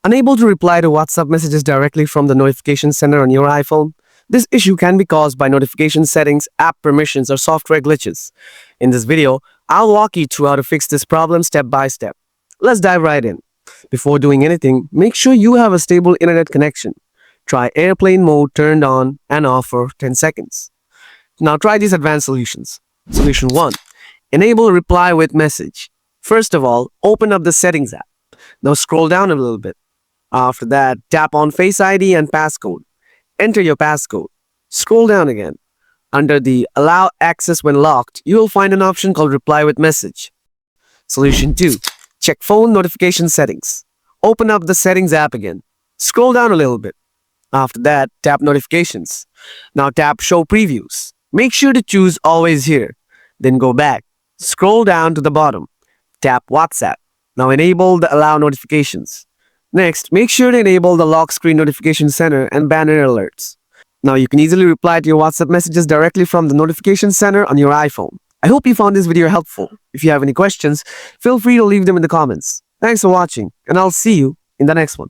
Unable to reply to WhatsApp messages directly from the notification center on your iPhone? This issue can be caused by notification settings, app permissions, or software glitches. In this video, I'll walk you through how to fix this problem step by step. Let's dive right in. Before doing anything, make sure you have a stable internet connection. Try airplane mode turned on and off for 10 seconds. Now try these advanced solutions. Solution 1. Enable reply with message. First of all, open up the settings app. Now scroll down a little bit. After that, tap on Face ID and passcode. Enter your passcode. Scroll down again. Under the Allow Access when locked, you will find an option called Reply with Message. Solution 2. Check phone notification settings. Open up the Settings app again. Scroll down a little bit. After that, tap Notifications. Now tap Show Previews. Make sure to choose Always Here. Then go back. Scroll down to the bottom. Tap WhatsApp. Now enable the Allow Notifications. Next, make sure to enable the Lock Screen Notification Center and Banner Alerts. Now you can easily reply to your WhatsApp messages directly from the Notification Center on your iPhone. I hope you found this video helpful. If you have any questions, feel free to leave them in the comments. Thanks for watching, and I'll see you in the next one.